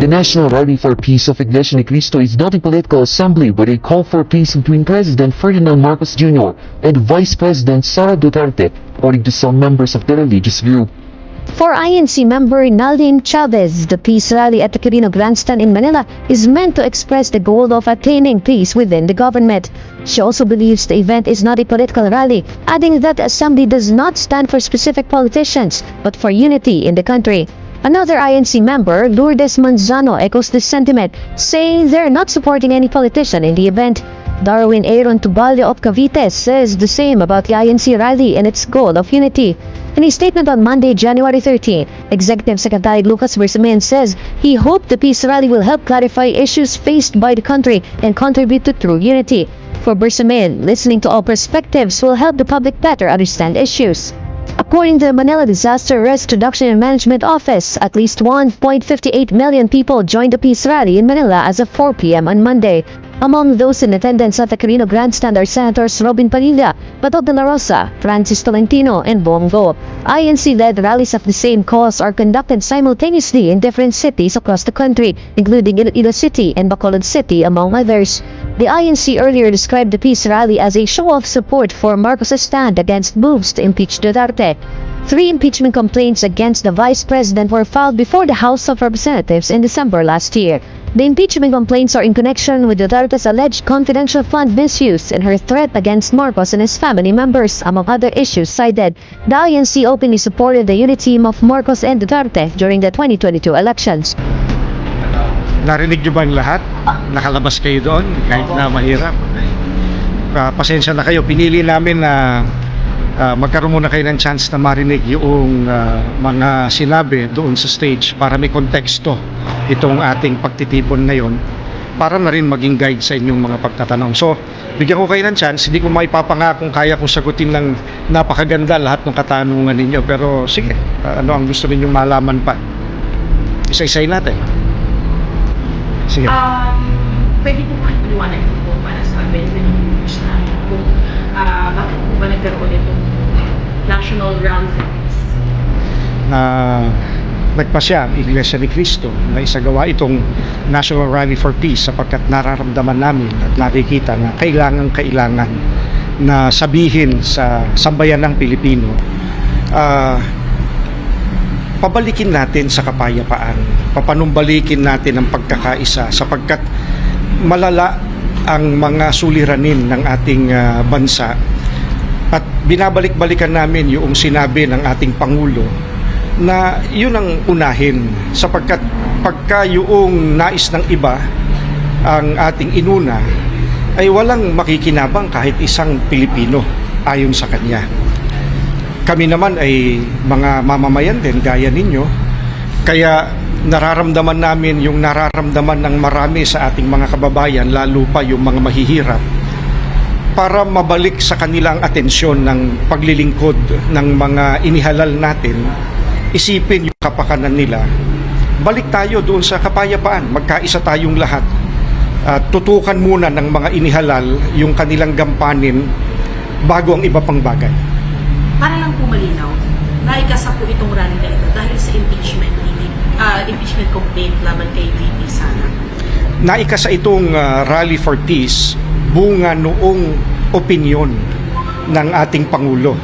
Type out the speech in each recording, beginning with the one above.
The National Rally for Peace of Iglesia Ni Cristo is not a political assembly but a call for peace between President Ferdinand Marcos Jr. and Vice President Sara Duterte, according to some members of the religious group. For INC member Naldine Chavez, the peace rally at the Quirino Grandstand in Manila is meant to express the goal of attaining peace within the government. She also believes the event is not a political rally, adding that the assembly does not stand for specific politicians, but for unity in the country. Another INC member, Lourdes Manzano, echoes this sentiment, saying they're not supporting any politician in the event. Darwin Aaron Tubalio of Cavite says the same about the INC rally and its goal of unity. In a statement on Monday, January 13, Executive Secretary Lucas Bersamin says he hoped the peace rally will help clarify issues faced by the country and contribute to true unity. For Bersamin, listening to all perspectives will help the public better understand issues. According to the Manila Disaster Risk Reduction and Management Office, at least 1.58 million people joined the peace rally in Manila as of 4 p.m. on Monday. Among those in attendance at the Quirino Grandstand are Senators Robin Padilla, Bato de la Rosa, Francis Tolentino, and Bongo. INC-led rallies of the same cause are conducted simultaneously in different cities across the country, including Iloilo City and Bacolod City, among others. The INC earlier described the peace rally as a show of support for Marcos' stand against moves to impeach Duterte. 3 impeachment complaints against the vice president were filed before the House of Representatives in December last year. The impeachment complaints are in connection with Duterte's alleged confidential fund misuse and her threat against Marcos and his family members, among other issues cited. The INC openly supported the unity team of Marcos and Duterte during the 2022 elections. Narinig nyo ba ang lahat? Nakalabas kayo doon kahit na mahirap. Pasensya na kayo, pinili namin na magkaroon muna kayo ng chance na marinig yung mga sinabi doon sa stage para may konteksto itong ating pagtitipon ngayon, para na rin maging guide sa inyong mga pagtatanong. So, bigyan ko kayo ng chance. Hindi ko maipapangakong kaya kong sagutin ng napakaganda lahat ng katanungan ninyo, pero sige, ano ang gusto ninyong malaman pa? Isa-isay natin. Sige. Pwede po kayo iwanan po para sa benefit na kung bakit po ba nagkaroon itong National Rally for Peace? Nagpasya ang Iglesia ni Cristo na isagawa itong National Rally for Peace sapagkat nararamdaman namin at nakikita na kailangan na sabihin sa sambayan ng Pilipino, pabalikin natin sa kapayapaan, papanumbalikin natin ang pagkakaisa sapagkat malala ang mga suliranin ng ating bansa, at binabalik-balikan namin yung sinabi ng ating Pangulo na yun ang unahin sapagkat pagka yung nais ng iba ang ating inuna ay walang makikinabang kahit isang Pilipino ayon sa kanya. Kami naman ay mga mamamayan din gaya ninyo, kaya nararamdaman namin yung nararamdaman ng marami sa ating mga kababayan, lalo pa yung mga mahihirap, para mabalik sa kanilang atensyon ng paglilingkod ng mga inihalal natin. Isipin yung kapakanan nila, balik tayo doon sa kapayapaan, magkaisa tayong lahat. Tutukan muna ng mga inihalal yung kanilang gampanin bago ang iba pang bagay. Para lang po malinaw, naikasa po itong rally na ito dahil sa impeachment complaint laban kay VP Sara. Naikasa itong Rally for Peace bunga noong opinyon ng ating Pangulo,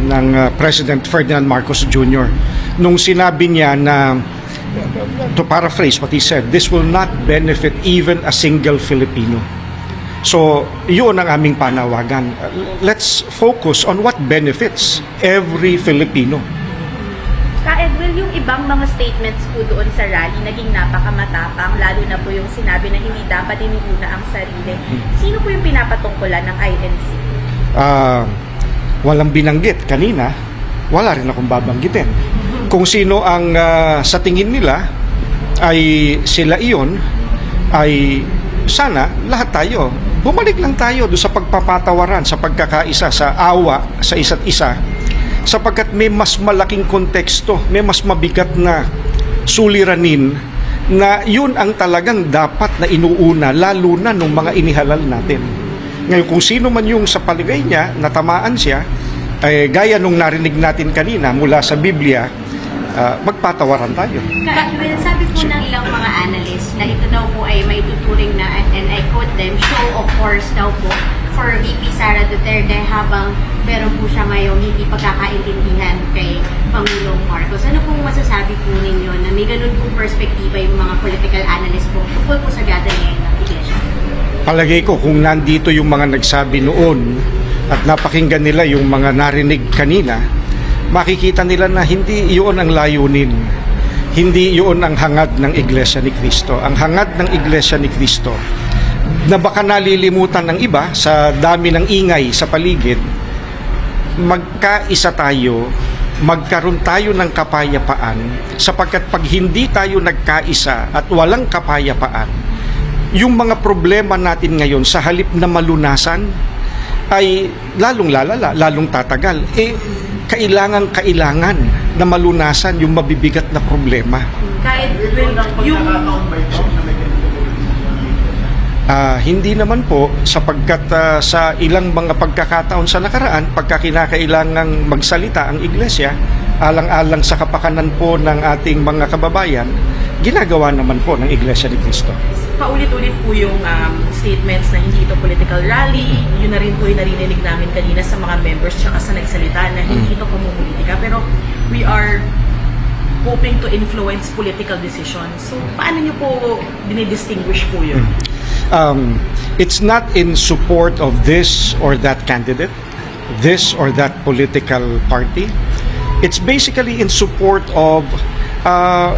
ng President Ferdinand Marcos Jr. Nung sinabi niya na, to paraphrase what he said, this will not benefit even a single Filipino. So, yun ang aming panawagan. Let's focus on what benefits every Filipino. Ka-Edwin, yung ibang mga statements po doon sa rally naging napakamatapang, lalo na po yung sinabi na hindi dapat iniuna ang sarili. Sino po yung pinapatungkulan ng INC? Walang binanggit kanina, wala rin akong babanggitin. Kung sino ang sa tingin nila ay sila iyon, ay sana lahat tayo bumalik lang tayo doon sa pagpapatawaran, sa pagkakaisa, sa awa sa isa't isa, sapagkat may mas malaking konteksto, may mas mabigat na suliranin na yun ang talagang dapat na inuuna, lalo na nung mga inihalal natin. Ngayon, kung sino man yung sa paligay niya, natamaan siya, gaya nung narinig natin kanina mula sa Biblia, magpatawaran tayo. Ka-Edwin, sabi po ng ilang mga analyst, course daw po for VP Sara Duterte habang meron po siya ngayong hindi pagkakaintindihan kay Pangulong Marcos. Ano pong masasabi po ninyo na may ganun pong perspektiba yung mga political analyst po tungkol po sa gada ngayon ng Iglesia? Palagay ko kung nandito yung mga nagsabi noon at napakinggan nila yung mga narinig kanina, makikita nila na hindi iyon ang layunin. Hindi iyon ang hangad ng Iglesia ni Cristo. Ang hangad ng Iglesia ni Cristo na baka nalilimutan ng iba sa dami ng ingay sa paligid, magkaisa tayo, magkaroon tayo ng kapayapaan, sapagkat pag hindi tayo nagkaisa at walang kapayapaan, yung mga problema natin ngayon sa halip na malunasan ay lalong lalala, lalong tatagal. Kailangan na malunasan yung mabibigat na problema. Kahit yung Hindi naman po, sapagkat sa ilang mga pagkakataon sa nakaraan, pagka kinakailangang magsalita ang Iglesia, alang-alang sa kapakanan po ng ating mga kababayan, ginagawa naman po ng Iglesia ni Cristo. paulit-ulit po yung statements na hindi ito political rally. Yun na rin po yung narinig namin kanina sa mga members tsaka sa nagsalita na hindi ito pamumulitika. Pero we are hoping to influence political decisions. So, paano nyo po dinidistinguish po yun? It's not in support of this or that candidate, this or that political party. It's basically in support of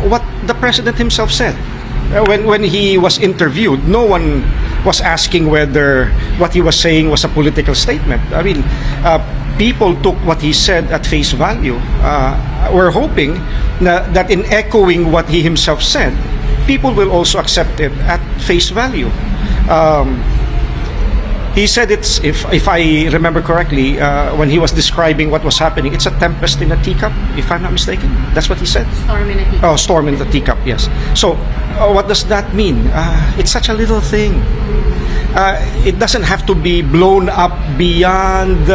what the president himself said. When he was interviewed, no one was asking whether what he was saying was a political statement. I mean, people took what he said at face value. We're hoping that in echoing what he himself said, people will also accept it at face value. He said it's, if I remember correctly, when he was describing what was happening, it's a tempest in a teacup, if I'm not mistaken. That's what he said. Storm in a teacup. Oh, storm in the teacup, yes. So, what does that mean? It's such a little thing. It doesn't have to be blown up beyond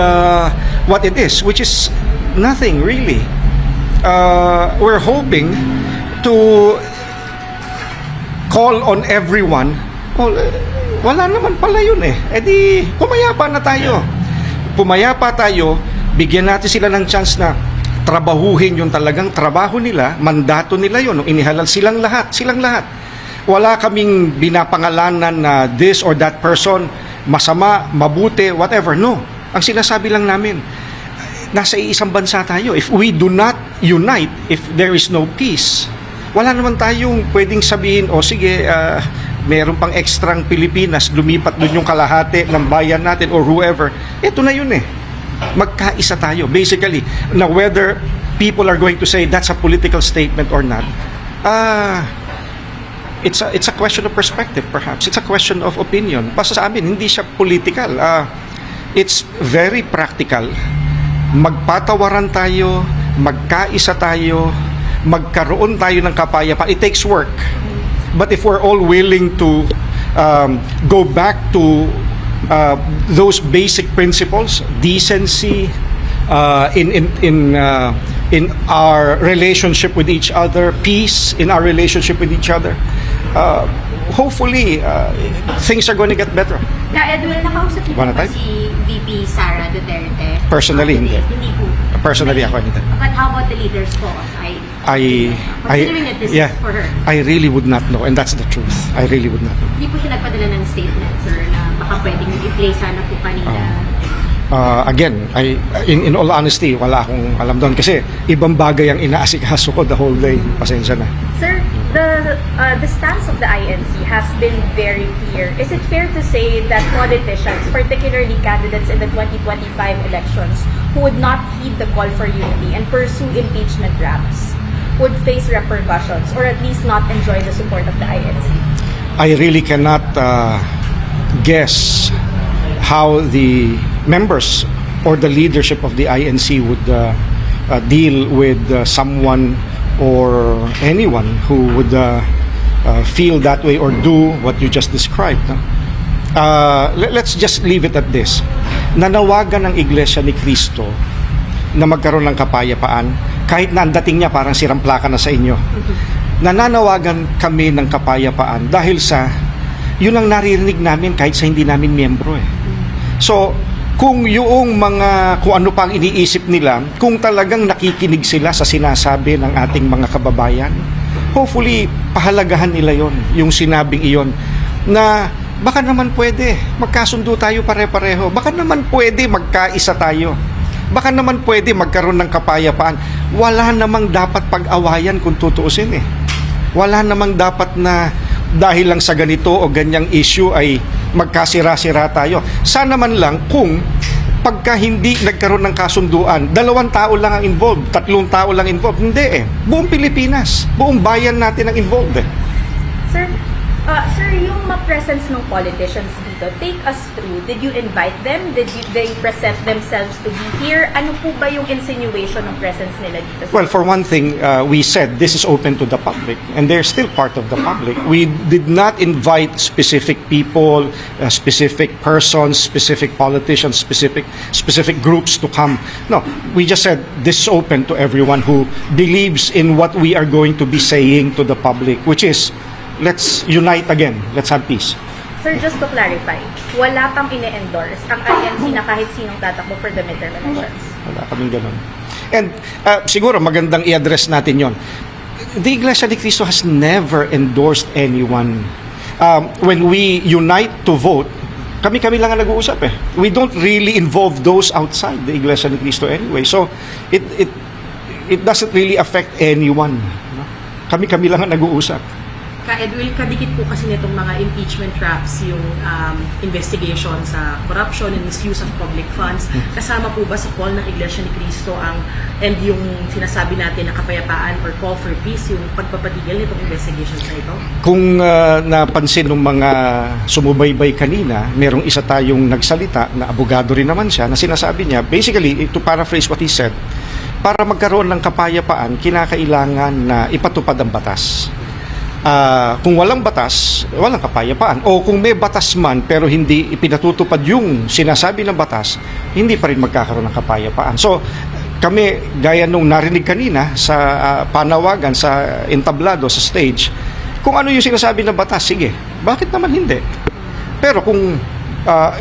what it is, which is nothing really. We're hoping to call on everyone. Wala naman pala yun eh. E di, pumayapa na tayo. Pumayapa tayo, bigyan natin sila ng chance na trabahuhin yung talagang trabaho nila, mandato nila yun, nung inihalal silang lahat. Wala kaming binapangalanan na this or that person, masama, mabuti, whatever. No. Ang sinasabi lang namin, nasa iisang bansa tayo. If we do not unite, if there is no peace, wala naman tayong pwedeng sabihin, o sige, meron pang ekstrang Pilipinas, lumipat dun yung kalahati ng bayan natin or whoever. Ito na yun eh. Magkaisa tayo. Basically, na whether people are going to say that's a political statement or not, it's a question of perspective perhaps. It's a question of opinion. Basta sa amin, hindi siya political. It's very practical. Magpatawaran tayo, magkaisa tayo, magkaroon tayo ng kapayapaan. It takes work. But if we're all willing to go back to those basic principles, decency, in our relationship with each other, peace in our relationship with each other, hopefully things are going to get better. Edwin, nakausap niyo One ba time? si VP Sara Duterte? Personally, hindi. Hindi po. Personally, ako hindi. But how about the leaders po? Considering that this is for her. I really would not know, and that's the truth. I really would not know. Hindi po siya nagpadala ng statement, sir, na baka pwedeng i-play sana po kanina. Again, in all honesty, wala akong alam doon kasi ibang bagay ang inaasikaso ko the whole day. Pasensya na. Sir, the stance of the INC has been very clear. Is it fair to say that politicians, particularly candidates in the 2025 elections, who would not heed the call for unity and pursue impeachment raps, would face repercussions or at least not enjoy the support of the INC? I really cannot guess how the members or the leadership of the INC would deal with someone or anyone who would feel that way or do what you just described. No? Let's just leave it at this. Nanawagan ng Iglesia ni Cristo na magkaroon ng kapayapaan kahit na ang dating niya parang sirang plaka na sa inyo. Nananawagan kami ng kapayapaan dahil sa yun ang naririnig namin kahit sa hindi namin miyembro eh. So, kung yung kung ano pang iniisip nila, kung talagang nakikinig sila sa sinasabi ng ating mga kababayan, hopefully, pahalagahan nila yon, yung sinabing iyon, na baka naman pwede, magkasundo tayo pare-pareho, baka naman pwede magkaisa tayo, baka naman pwede magkaroon ng kapayapaan. Wala namang dapat pag-awayan kung tutuusin eh. Wala namang dapat na dahil lang sa ganito o ganyang issue ay magkasira-sira tayo. Sana man lang kung pagka hindi nagkaroon ng kasunduan, 2 tao lang ang involved, 3 tao lang involved. Hindi eh. Buong Pilipinas, buong bayan natin ang involved eh. Sir, yung presence ng politicians dito, take us through. Did you invite them? They present themselves to be here? Ano po ba yung insinuation ng presence nila dito? Well, for one thing, we said this is open to the public and they're still part of the public. We did not invite specific people, specific persons, specific politicians, specific groups to come. No, we just said this is open to everyone who believes in what we are going to be saying to the public, which is let's unite again, let's have peace. Sir, just to clarify, wala pang ine-endorse ang INC na kahit sinong tatakbo for the midterm elections? Wala kaming ganun. And siguro magandang i-address natin yon. The Iglesia ni Cristo has never endorsed anyone. When we unite to vote, kami-kami lang ang nag-uusap eh. We don't really involve those outside the Iglesia ni Cristo anyway. So, it doesn't really affect anyone. No? Kami-kami lang ang nag-uusap. Ka-Edwil, kadikit po kasi nitong mga impeachment traps yung investigation sa corruption and misuse of public funds. Kasama po ba sa call ng Iglesia ni Cristo and yung sinasabi natin na kapayapaan or call for peace, yung pagpapatigil nitong investigations na ito? Kung napansin ng mga sumubaybay kanina, merong isa tayong nagsalita na abogado rin naman siya na sinasabi niya, basically, to paraphrase what he said, para magkaroon ng kapayapaan, kinakailangan na ipatupad ang batas. Kung walang batas, walang kapayapaan. O kung may batas man pero hindi ipinatutupad yung sinasabi ng batas, hindi pa rin magkakaroon ng kapayapaan. So, kami, gaya nung narinig kanina sa panawagan, sa entablado, sa stage, kung ano yung sinasabi ng batas, sige, bakit naman hindi? Pero kung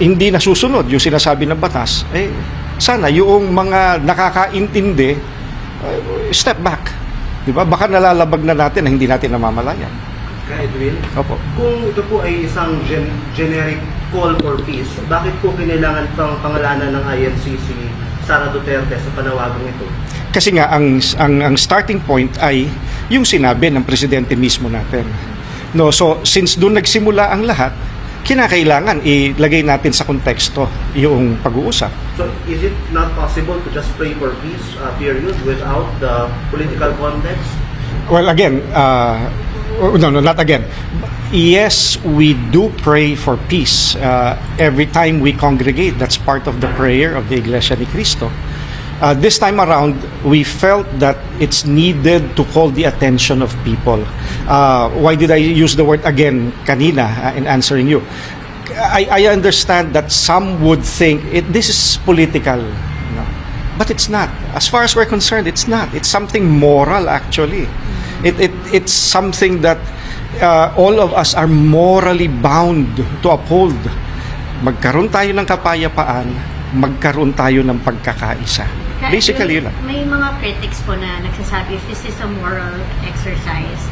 hindi nasusunod yung sinasabi ng batas, sana yung mga nakakaintindi, step back. Diba? Baka nalalabag na natin na hindi natin namamalayan. Ka-Edwin, Opo. kung ito po ay isang generic call for peace, bakit po kinailangan pang pangalanan ng INC si Sara Duterte sa panawagang ito? Kasi nga ang starting point ay yung sinabi ng presidente mismo natin. No, so since doon nagsimula ang lahat, kinakailangan ilagay natin sa konteksto yung pag-uusap. So, is it not possible to just pray for peace, period, without the political context? Well, again, no, not again. Yes, we do pray for peace every time we congregate. That's part of the prayer of the Iglesia ni Cristo. This time around, we felt that it's needed to call the attention of people. Why did I use the word again kanina in answering you? I understand that some would think this is political, no? But it's not. As far as we're concerned, it's not. It's something moral actually. It's something that all of us are morally bound to uphold. Magkaroon tayo ng kapayapaan, magkaroon tayo ng pagkakaisa. Basically, yun lang. May mga critics po na nagsasabi if this is a moral exercise,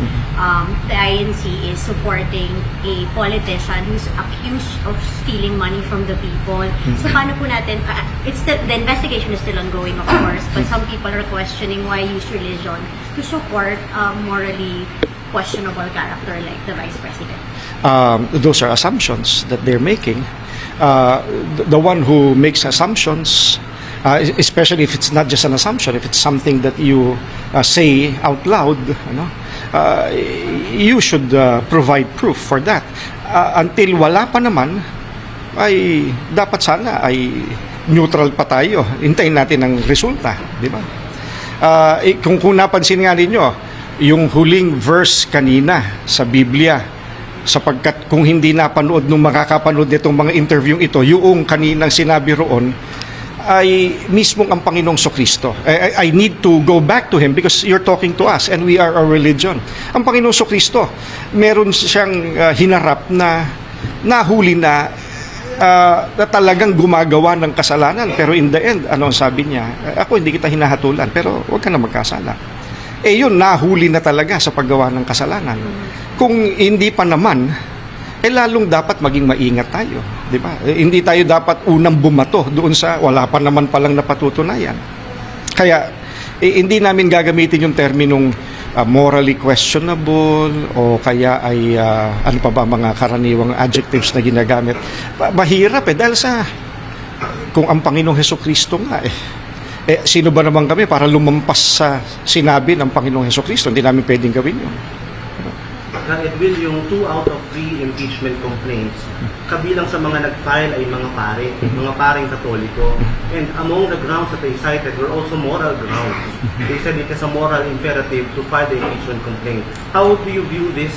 the INC is supporting a politician who's accused of stealing money from the people. So paano po natin, the investigation is still ongoing of course, but some people are questioning why use religion to support morally questionable character like the Vice President. Those are assumptions that they're making. The one who makes assumptions, especially if it's not just an assumption, if it's something that you say out loud, you should provide proof for that. Until wala pa naman, ay dapat sana ay neutral pa tayo. Hintayin natin ang resulta, di ba? Kung napansin nga ninyo, yung huling verse kanina sa Biblia, sapagkat kung hindi napanood nung makakapanood nitong mga interview ito, yung kaninang sinabi roon, ay mismong ang Panginoong Sokristo. I need to go back to Him because you're talking to us and we are a religion. Ang Panginoong Sokristo, meron siyang hinarap na nahuli na talagang gumagawa ng kasalanan. Pero in the end, ano ang sabi niya? Ako hindi kita hinahatulan, pero huwag ka na magkasala. Yun, nahuli na talaga sa paggawa ng kasalanan. Kung hindi pa naman, lalong dapat maging maingat tayo. Di ba? Hindi tayo dapat unang bumato doon sa wala pa naman palang napatutunayan. Kaya, hindi namin gagamitin yung terminong morally questionable o kaya ay ano pa ba mga karaniwang adjectives na ginagamit. Mahirap dahil sa kung ang Panginoong Hesukristo nga sino ba naman kami para lumampas sa sinabi ng Panginoong Hesukristo? Hindi namin pwedeng gawin yun. Edwin, yung 2 out of 3 impeachment complaints, kabilang sa mga nag-file ay mga pareng Katoliko. And among the grounds that they cited were also moral grounds. They said it is a moral imperative to file the impeachment complaint. How do you view this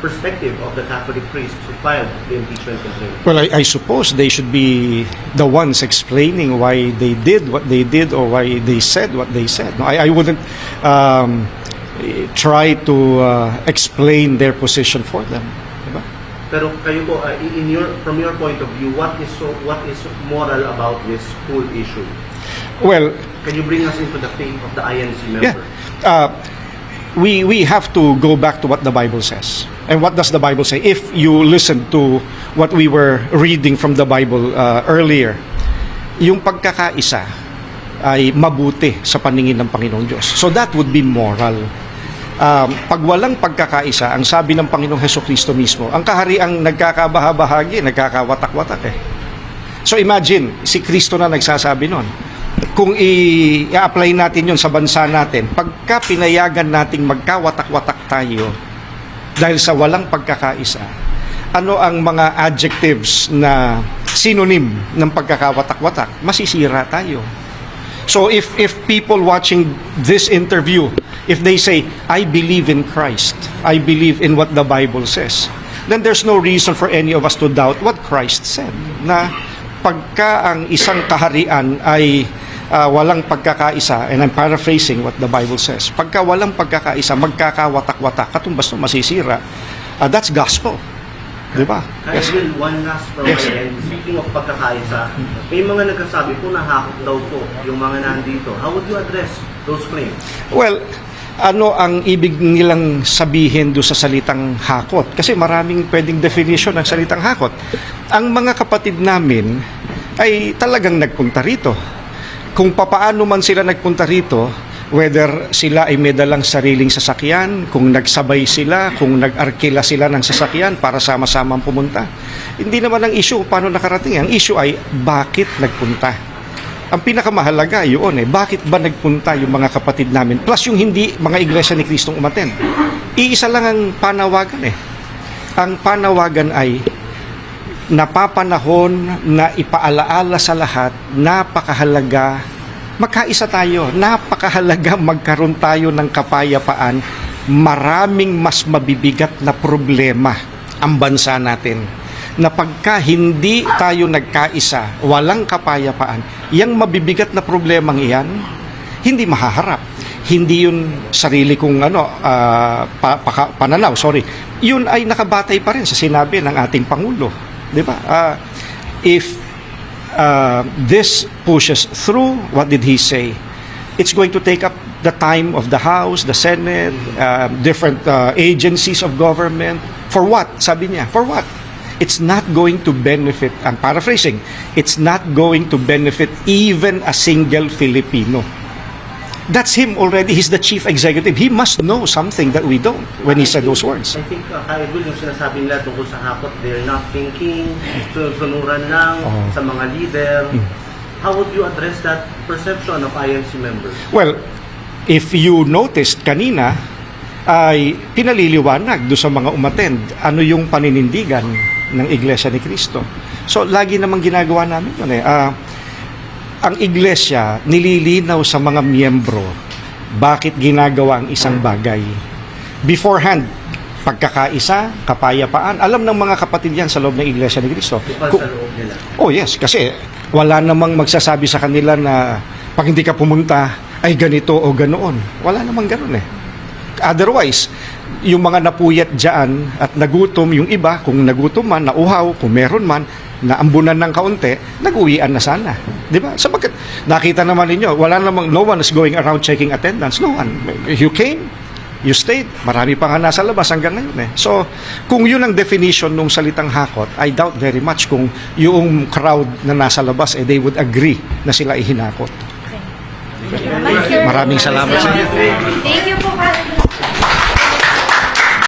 perspective of the Catholic priests who filed the impeachment complaint? Well, I suppose they should be the ones explaining why they did what they did or why they said what they said. No, I wouldn't try to explain their position for them. Diba? Pero kayo po, from your point of view, what is moral about this whole issue? Well, Can you bring us into the faith of the INC member? yeah. We have to go back to what the Bible says. And what does the Bible say? If you listen to what we were reading from the Bible earlier, yung pagkakaisa ay mabuti sa paningin ng Panginoong Diyos. So that would be moral. Pag walang pagkakaisa, ang sabi ng Panginoong Hesukristo mismo, ang kahariang nagkakabahabahagi, nagkakawatak-watak So imagine, si Kristo na nagsasabi nun. Kung i-apply natin yun sa bansa natin, pagka pinayagan nating magkawatak-watak tayo dahil sa walang pagkakaisa, ano ang mga adjectives na synonym ng pagkakawatak-watak? Masisira tayo. So if people watching this interview, if they say, I believe in Christ, I believe in what the Bible says, then there's no reason for any of us to doubt what Christ said. Na pagka ang isang kaharian ay walang pagkakaisa, and I'm paraphrasing what the Bible says, pagka walang pagkakaisa, magkakawatak-watak, katumbas na masisira, that's gospel. Diba? Yes. Will, one last from my end. Speaking of pagkakaisa, may mga nagkasabi po na hakot daw po yung mga nandito. How would you address those claims? Well, ano ang ibig nilang sabihin do sa salitang hakot? Kasi maraming pwedeng definition ng salitang hakot. Ang mga kapatid namin ay talagang nagpunta rito. Kung papaano man sila nagpunta rito, whether sila ay may dalang sariling sasakyan, kung nagsabay sila, kung nag-arkila sila ng sasakyan para sama-samang pumunta. Hindi naman ang issue paano nakarating. Ang issue ay bakit nagpunta. Ang pinakamahalaga yun bakit ba nagpunta yung mga kapatid namin? Plus yung hindi mga iglesia ni Kristong umaten. Iisa lang ang panawagan Ang panawagan ay napapanahon na ipaalaala sa lahat, napakahalaga magkaisa tayo, napakahalaga magkaroon tayo ng kapayapaan. Maraming mas mabibigat na problema ang bansa natin. Na pagka hindi tayo nagkaisa, walang kapayapaan, yung mabibigat na problemang iyan, hindi mahaharap. Hindi yun sarili kong pananaw, Yun ay nakabatay pa rin sa sinabi ng ating Pangulo. Di ba? If this pushes through, what did he say? It's going to take up the time of the House, the Senate, different agencies of government. For what? Sabi niya, for what? It's not going to benefit, I'm paraphrasing, it's not going to benefit even a single Filipino. That's him already. He's the chief executive. He must know something that we don't when he said those words. I think, Idol, yung sinasabi nila tungkol sa hakot, they're not thinking, sunuran lang sa mga leader. How would you address that perception of INC members? Well, if you noticed kanina, ay pinaliliwanag do sa mga umattend ano yung paninindigan ng Iglesia ni Cristo. So, lagi namang ginagawa namin yun ang iglesia nililinaw sa mga miyembro bakit ginagawa ang isang bagay. Beforehand, pagkakaisa, kapayapaan, alam ng mga kapatid yan sa loob ng Iglesia ni Cristo. Sa loob nila. Oh yes, kasi wala namang magsasabi sa kanila na pag hindi ka pumunta ay ganito o ganoon. Wala namang ganoon Otherwise, yung mga napuyat dyan at nagutom, yung iba, kung nagutom man, nauhaw, kung meron man, naambunan ng kaunti, nag-uwian na sana. Di ba? Sapagkat nakita naman ninyo, no one is going around checking attendance. No one. You came, you stayed. Marami pa nga nasa labas hanggang ngayon eh. So, kung yun ang definition ng salitang hakot, I doubt very much kung yung crowd na nasa labas, they would agree na sila ihinakot. Maraming salamat sa inyo. Thank you po.